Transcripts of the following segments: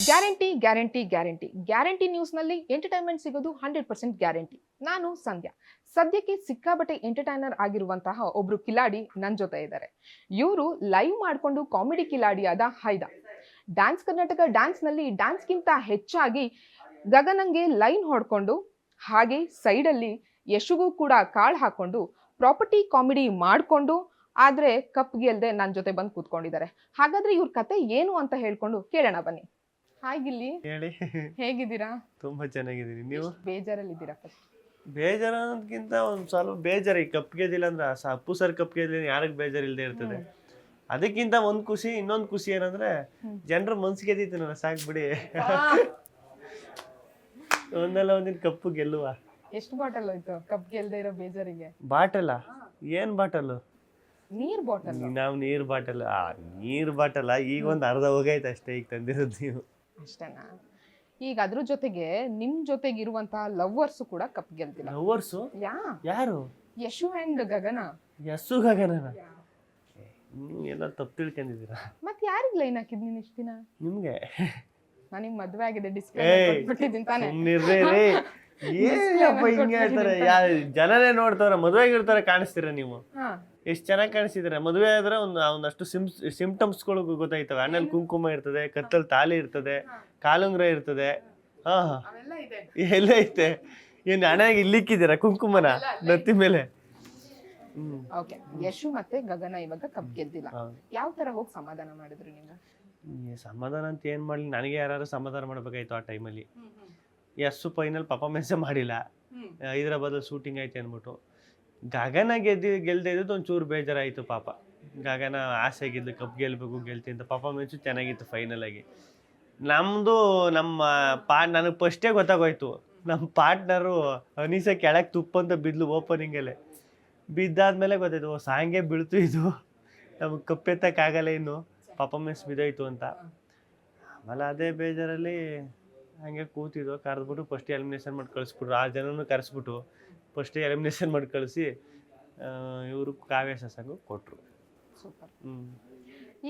Guarantee guarantee guarantee guarantee ನ್ಯೂಸ್ನಲ್ಲಿ entertainment ಸಿಗೋದು 100% guarantee. ನಾನು ಸಂಧ್ಯಾ. ಸದ್ಯಕ್ಕೆ ಸಿಕ್ಕಾಬಟ್ಟೆ ಎಂಟರ್ಟೈನರ್ ಆಗಿರುವಂತಹ ಒಬ್ರು ಕಿಲಾಡಿ ನನ್ನ ಜೊತೆ ಇದ್ದಾರೆ. ಇವರು ಲೈವ್ ಮಾಡಿಕೊಂಡು ಕಾಮಿಡಿ ಕಿಲಾಡಿಯಾದ ಹೈದಾ. ಡ್ಯಾನ್ಸ್ ಕರ್ನಾಟಕ ಡ್ಯಾನ್ಸ್ನಲ್ಲಿ ಡ್ಯಾನ್ಸ್ಗಿಂತ ಹೆಚ್ಚಾಗಿ ಗಗನಂಗೆ ಲೈನ್ ಹೊಡ್ಕೊಂಡು, ಹಾಗೆ ಸೈಡಲ್ಲಿ ಯಶುಗೂ ಕೂಡ ಕಾಳು ಹಾಕೊಂಡು ಪ್ರಾಪರ್ಟಿ ಕಾಮಿಡಿ ಮಾಡಿಕೊಂಡು, ಆದರೆ ಕಪ್ ಗೆಲ್ದೆ ನನ್ನ ಜೊತೆ ಬಂದು ಕೂತ್ಕೊಂಡಿದ್ದಾರೆ. ಹಾಗಾದ್ರೆ ಇವ್ರ ಕತೆ ಏನು ಅಂತ ಹೇಳ್ಕೊಂಡು ಕೇಳೋಣ ಬನ್ನಿ. ಹಾಯ್ ಗಿಲ್ಲಿ, ಹೇಳಿ. ಹೇಗಿದ್ದೀರಾ? ತುಂಬಾ ಚೆನ್ನಾಗಿದ್ದೀನಿ. ನೀವು? ಬೇಜಾರಲ್ಲಿದ್ದೀರಾ? ಬೇಜಾರ ಅನ್ನೋದಕ್ಕಿಂತ ಒಂದ್ ಸ್ವಲ್ಪ ಬೇಜಾರು. ಈ ಕಪ್ ಗೆದ್ದಿಲ್ಲ ಅಂದ್ರೆ ಅಪ್ಪು ಸರ್ ಕಪ್ ಗೆದ್ದಿಲ್ಲ ಯಾರಿಗೆ ಬೇಜಾರು ಇಲ್ಲದೆ ಇರ್ತದೆ. ಅದಕ್ಕಿಂತ ಒಂದ್ ಖುಷಿ, ಇನ್ನೊಂದ್ ಖುಷಿ ಏನಂದ್ರೆ ಜನರ ಮನ್ಸಿಗೆ ಗೆದ್ದಿದ್ದೀನಲ್ಲ, ಸಾಕ್ ಬಿಡಿ. ಒಂದಲ್ಲ ಒಂದಿನ ಕಪ್ಪು ಗೆಲ್ಲುವ. ಎಷ್ಟು ಬಾಟಲ್ ಹೋಯ್ತು ಕಪ್ ಗೆಲ್ದೆ ಇರೋ ಬೇಜಾರಿಗೆ? ಬಾಟಲ್ಲ? ಏನ್ ಬಾಟಲ್? ನೀರ್ ಬಾಟಲ್. ನಾವ್ ನೀರ್ ಬಾಟಲ್? ನೀರ್ ಬಾಟಲ್ ಈಗ ಒಂದ್ ಅರ್ಧ ಹೋಗೈತೆ ಅಷ್ಟೇ. ಈಗ ತಂದಿರೋದು ನೀವು ಅಷ್ಟೇನಾ? ಈಗ ಅದ್ರ ಜೊತೆಗೆ ನಿಮ್ ಜೊತೆಗೆ ಇರುವಂತಹ ಲವ್ವರ್ಸ್ ಕೂಡ ಕಪ್ ಗೆಲ್ತಿಲ್ಲ. ಲವರ್ಸು? ಯಾರು? Yashu and Gagana. ಯಸ್ಸು ಗಗನನ? ನೀವು ಎಲ್ಲ ತಪ್ಪು ತಿಳ್ಕೊಂಡಿದ್ದೀರಾ. ಮತ್ ಯಾರಿಗ್ ಲೈನ್ ಹಾಕಿದ್ ನೀನ್ ಇಷ್ಟ ದಿನ? ನಿಮ್ಗೆ. ನನಗ್ ಮದ್ವೆ ಆಗಿದೆ ಡಿಸ್ಪ್ಲೇ ಕೊಟ್ಬಿಟ್ಟಿದ್ದೀನಿ ತಾನೆ. ಏನಪ್ಪ ಹಿಂಗೆ ಹೇಳ್ತಾರೆ? ಜನನೇ ನೋಡ್ತಾರ, ಮದುವೆಗಿರ್ತಾರೆ ಕಾಣಿಸ್ತೀರ ನೀವು. ಎಷ್ಟ್ ಚೆನ್ನಾಗಿ ಕಾಣಿಸ್ತಿದ್ರೆ. ಮದುವೆ ಆದ್ರೆ ಒಂದಷ್ಟು ಸಿಂಪ್ಟಮ್ಸ್ಗಳು ಗೊತ್ತಾಯ್ತವೆ. ಹಣ್ಣಲ್ಲಿ ಕುಂಕುಮ ಇರ್ತದೆ, ಕತ್ತಲ್ ತಾಲಿ ಇರ್ತದೆ, ಕಾಲುಂಗ್ರ ಇರ್ತದೆ. ಎಲ್ಲ ಐತೆ. ಏನ್ ಹಣೆಗೆ ಇಲ್ಲಿಕ್ಕಿದ್ದೀರಾ ಕುಂಕುಮನ ನತ್ತಿ ಮೇಲೆ? ಓಕೆ, ಯಶು ಮತ್ತೆ ಗಗನ ಇವಾಗ ಕಪ್ ಗೆದ್ದಿಲ್ಲ. ಯಾವ ತರ ಹೋಗಿ ಸಮಾಧಾನ ಮಾಡಿದ್ರಿ ನೀವು? ಸಮಾಧಾನ ಅಂತ ಏನ್ ಮಾಡ್ಲಿ, ನನಗೆ ಯಾರು ಸಮಾಧಾನ ಮಾಡ್ಬೇಕಾಯ್ತು ಆ ಟೈಮಲ್ಲಿ. ಯಸ್ಸು ಫೈನಲ್ ಪರ್ಫಾರ್ಮೆನ್ಸೇ ಮಾಡಿಲ್ಲ, ಹೈದರಾಬಾದಲ್ಲಿ ಶೂಟಿಂಗ್ ಐತೆ ಅಂದ್ಬಿಟ್ಟು. ಗಗನ ಗೆಲ್ದೇ ಇದ್ದು ಒಂಚೂರು ಬೇಜಾರಾಯಿತು ಪಾಪ. ಗಗನ ಆಸೆ ಗೆದ್ದು ಕಪ್ ಗೆಲ್ಬೇಕು ಗೆಲ್ತಿ ಅಂತ. ಪರ್ಫಾರ್ಮೆನ್ಸು ಚೆನ್ನಾಗಿತ್ತು ಫೈನಲ್ ಆಗಿ. ನಮ್ಮದು ನನಗೆ ಫಸ್ಟೇ ಗೊತ್ತಾಗೋಯ್ತು, ನಮ್ಮ ಪಾರ್ಟ್ನರು ಅನೀಸ ಕೆಳಗೆ ತುಪ್ಪ ಅಂತ ಬಿದ್ಲು ಓಪನಿಂಗಲ್ಲೇ. ಬಿದ್ದಾದ್ಮೇಲೆ ಗೊತ್ತಾಯ್ತು, ಸಾಂಗೇ ಬೀಳ್ತು ಇದು, ನಮಗೆ ಕಪ್ಪೆತ್ತಕ್ಕಾಗಲ್ಲ, ಇನ್ನು ಪರ್ಫಾರ್ಮೆನ್ಸ್ ಬಿದ್ದೋಯ್ತು ಅಂತ. ಆಮೇಲೆ ಅದೇ ಬೇಜಾರಲ್ಲಿ ಹಂಗೆ ಕೂತಿದ್ದು. ಕರೆದ್ಬಿಟ್ಟು ಫಸ್ಟ್ ಎಲಿಮಿನೇಷನ್ ಮಾಡಿ ಕಳಿಸ್ಬಿಟ್ರು. 6 ಜನನೂ ಕರೆಸ್ಬಿಟ್ಟು ಫಸ್ಟ್ ಎಲಿಮಿನೇಷನ್ ಮಾಡಿ ಕಳಿಸಿ ಇವರು ಕಾವ್ಯ ಶಶಾಂಕ್ ಕೊಟ್ಟರು. ಸೂಪರ್.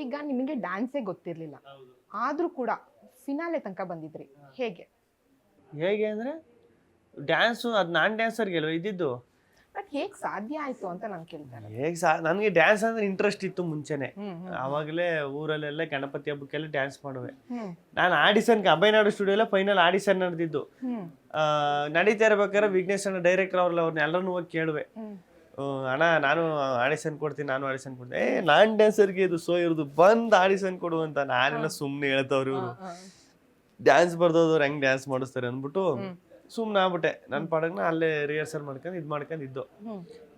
ಈಗ ನಿಮಗೆ ಡ್ಯಾನ್ಸೇ ಗೊತ್ತಿರಲಿಲ್ಲ, ಆದರೂ ಕೂಡ ಫಿನಾಲೆ ತನಕ ಬಂದಿದ್ರಿ. ಹೇಗೆ ಅಂದರೆ ಡ್ಯಾನ್ಸು ಅದು ನಾನ್ ಡ್ಯಾನ್ಸರ್ಗೆಲ್ವ ಇದ್ದಿದ್ದು. ಬಟ್ ಹೇಗೆ ಸಾಧ್ಯ ಆಯಿತು ಅಂತ ನಾನು ಕೇಳ್ತಾರೆ. ನನಗೆ ಡ್ಯಾನ್ಸ್ ಅಂದ್ರೆ ಇಂಟ್ರೆಸ್ಟ್ ಇತ್ತು ಮುಂಚೆನೆ. ಆವಾಗಲೇ ಊರಲ್ಲೆಲ್ಲ ಗಣಪತಿ ಹಬ್ಬಕ್ಕೆಲ್ಲ ಡ್ಯಾನ್ಸ್ ಮಾಡುವೆ. ನಾನು ಆಡಿಷನ್ಗೆ ಅಭಯನಾಡು ಸ್ಟುಡಿಯೋಲ್ಲ ಫೈನಲ್ ಆಡಿಷನ್ ನಡೆದಿದ್ದು. ನಡೀತಾ ಇರ್ಬೇಕಾದ್ರೆ ವಿಘ್ನೇಶ್ ಅಣ್ಣ ಡೈರೆಕ್ಟರ್ ಅವ್ರನ್ನ ಎಲ್ಲರನ್ನೂ ಹೋಗಿ ಕೇಳುವೆ, ಅಣ್ಣ ನಾನು ಆಡಿಷನ್ ಕೊಡ್ತೀನಿ, ನಾನು ಆಡಿಷನ್ ಕೊಡ್ತೀನಿ. ನಾನ್ ಡ್ಯಾನ್ಸರ್ಗೆ ಇದು ಸೋ ಇರೋದು, ಬಂದು ಆಡಿಷನ್ ಕೊಡು ಅಂತ. ನಾನೆಲ್ಲ ಸುಮ್ಮನೆ ಹೇಳ್ತವ್ರು, ಇವರು ಡ್ಯಾನ್ಸ್ ಬರ್ದೋದವ್ರು ಹೆಂಗ್ ಡ್ಯಾನ್ಸ್ ಮಾಡಿಸ್ತಾರೆ ಅಂದ್ಬಿಟ್ಟು ಸುಮ್ಮನೆ ಆಗ್ಬಿಟ್ಟೆ. ನನ್ನ ಪಾಡಗ್ನ ಅಲ್ಲೇ ರಿಹರ್ಸಲ್ ಮಾಡ್ಕೊಂಡು ಇದ್ದು.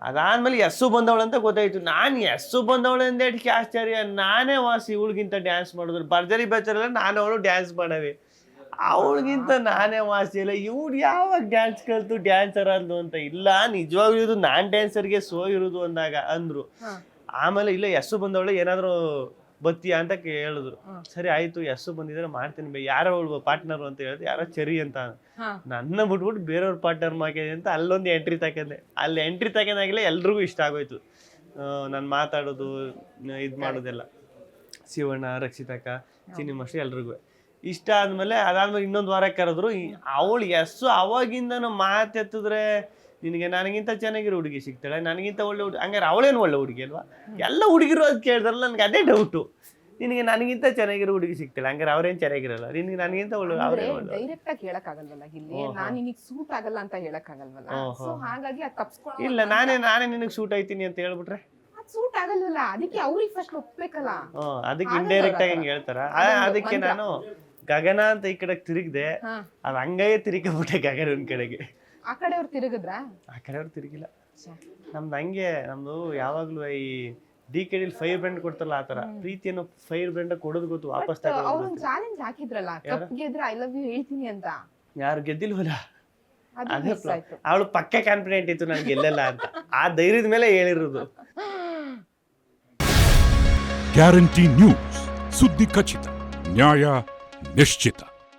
ಅದಾದ್ಮೇಲೆ ಯಸ್ಸು ಬಂದವಳು ಅಂತ ಗೊತ್ತಾಯ್ತು. ನಾನು ಯಸ್ಸು ಬಂದವಳು ಅಂದೇಟಿಗೆ ಆಶ್ಚರ್ಯ, ನಾನೇ ವಾಸಿ ಇವಳಿಗಿಂತ ಡ್ಯಾನ್ಸ್ ಮಾಡಿದ್ರು. ಭರ್ಜರಿ ಬೇಚಾರಲ್ಲ ನಾನು ಅವಳು ಡ್ಯಾನ್ಸ್ ಮಾಡವೆ, ಅವಳಿಗಿಂತ ನಾನೇ ವಾಸಿ ಇಲ್ಲ. ಇವ್ರು ಯಾವಾಗ ಡ್ಯಾನ್ಸ್ ಕಲ್ತು ಡ್ಯಾನ್ಸರ್ ಆದ್ಲು ಅಂತ. ಇಲ್ಲ, ನಿಜವಾಗ್ಲೂ ಇದು ನಾನ್ ಡ್ಯಾನ್ಸರ್ಗೆ ಸೋ ಇರೋದು ಅಂದಾಗ ಅಂದ್ರು. ಆಮೇಲೆ ಇಲ್ಲ ಯಸ್ಸು ಬಂದವಳು ಏನಾದ್ರು ಬತ್ತೀಯಾ ಅಂತ ಹೇಳಿದ್ರು. ಸರಿ ಆಯ್ತು, ಯಸ್ಸು ಬಂದಿದ್ರೆ ಮಾಡ್ತೀನಿ. ಯಾರೋ ಅವಳು ಪಾರ್ಟ್ನರ್ ಅಂತ ಹೇಳಿದ್ರೆ ಯಾರೋ ಚೆರಿ ಅಂತ. ನನ್ನ ಬಿಟ್ಬಿಟ್ಟು ಬೇರೆಯವ್ರ ಪಾರ್ಟ್ನರ್ ಮಾಡ್ಕೊಂಡೆ ಅಂತ ಅಲ್ಲೊಂದು ಎಂಟ್ರಿ ತಕೊಂಡೆ. ಅಲ್ಲಿ ಎಂಟ್ರಿ ತಕೊಂಡಾಗಲೇ ಎಲ್ರಿಗೂ ಇಷ್ಟ ಆಗೋಯ್ತು ನಾನು ಮಾತಾಡೋದು, ಇದು ಮಾಡೋದೆಲ್ಲ. ಶಿವಣ್ಣ, ರಕ್ಷಿತಕ್ಕ, ಚಿನ್ನಿ ಮಾಸ್ಟರ್ ಎಲ್ರಿಗೂ ಇಷ್ಟ ಆದ್ಮೇಲೆ ಅದಾದ್ಮೇಲೆ ಇನ್ನೊಂದು ವಾರ ಕರೆದ್ರು. ಅವಳು ಯಸ್ಸು ಅವಾಗಿಂದನು ಮಾತೆತ್ತಿದ್ರೆ ನಿನಗೆ ನನಗಿಂತ ಚೆನ್ನಾಗಿರೋ ಹುಡುಗಿ ಸಿಗ್ತಾಳೆ, ನನಗಿಂತ ಒಳ್ಳೆ ಹುಡುಗಿ. ಹಂಗಾರೆ ಅವಳೇನು ಒಳ್ಳೆ ಹುಡುಗಿ ಅಲ್ವಾ? ಎಲ್ಲ ಹುಡುಗಿರು ಅದು ಕೇಳಿದ್ರಲ್ಲ, ನನಗೆ ಅದೇ ಡೌಟು. ನಿನಗೆ ನನಗಿಂತ ಚೆನ್ನಾಗಿರೋ ಹುಡುಗಿ ಸಿಗ್ತಾಳೆ, ಹಂಗಾರೆ ಅವ್ರೇನು ಚೆನ್ನಾಗಿರಲ್ಲ, ನಿನಗೆ ನನಗಿಂತ ಒಳ್ಳೆ. ಡೈರೆಕ್ಟ್ ಆಗಿ ಹೇಳಕ್ಕಾಗಲ್ವಲ್ಲ ಇಲ್ಲಿ, ನಾನು ನಿನಗೆ ಸೂಟ್ ಆಗಲ್ಲ ಅಂತ ಹೇಳಕ್ಕಾಗಲ್ವಲ್ಲ. ಸೊ ಹಾಗಾಗಿ ಅದು ತಪ್ಪಿಸ್ಕೊಂಡು ಇಲ್ಲ, ನಾನೇ ನಿನಗೆ ಸೂಟ್ ಆಯ್ತೀನಿ ಅಂತ ಹೇಳ್ಬಿಟ್ರೆ ಸೂಟ್ ಆಗಲ್ವಲ್ಲ, ಅದಕ್ಕೆ ಅವ್ರಿಗೆ ಫಸ್ಟ್ ಒಪ್ಬೇಕಲ್ಲ. ಅದಕ್ಕೆ ಇಂಡೈರೆಕ್ಟ್ ಆಗಿ ಹಿಂಗೆ ಹೇಳ್ತಾರ. ಅದಕ್ಕೆ ನಾನು ಗಗನ ಅಂತ ಈ ಕಡೆ ತಿರುಗಿದೆ, ಅದು ಹಂಗಾಗೆ ತಿರುಗಿಬಿಟ್ಟೆ ಗಗನ ಒಂದ್ ಕಡೆಗೆ. ಆ ಕಡೆಯವ್ರು ತಿರುಗಿದ್ರ? ಆ ಕಡೆಯವ್ರು ತಿರುಗಿಲ್ಲ. ನಮ್ದು ಹಂಗೆ, ನಮ್ದು ಯಾವಾಗ್ಲೂ ಈ ಡಿಕೆಡಿಲ್ ಫೈರ್ ಬ್ರ್ಯಾಂಡ್ ಕೊಡ್ತಾರಲ್ಲ ಆ ತರ ಪ್ರೀತಿಯನ್ನು ಫೈರ್ ಬ್ರ್ಯಾಂಡ್ ಕೊಡೋದು ಗೊತ್ತು. ವಾಪಸ್ ಅವ್ರೊಂದು ಚಾಲೆಂಜ್ ಹಾಕಿದ್ರಲ್ಲ, ಕಪ್ ಗೆದ್ರೆ ಐ ಲವ್ ಯು ಹೇಳ್ತೀನಿ ಅಂತ. ಯಾರು ಗೆದ್ದಿಲ್ವಲ್ಲ, ಅದೇ ಅವಳು ಪಕ್ಕ ಕಾನ್ಫಿಡೆಂಟ್ ಇತ್ತು ನಾನು ಗೆಲ್ಲಲ್ಲ ಅಂತ. ಆ ಧೈರ್ಯದ ಮೇಲೆ ಹೇಳಿರೋದು. ಗ್ಯಾರಂಟಿ ನ್ಯೂಸ್, ಸುದ್ದಿ ಖಚಿತ, ನ್ಯಾಯ ನಿಶ್ಚಿತ.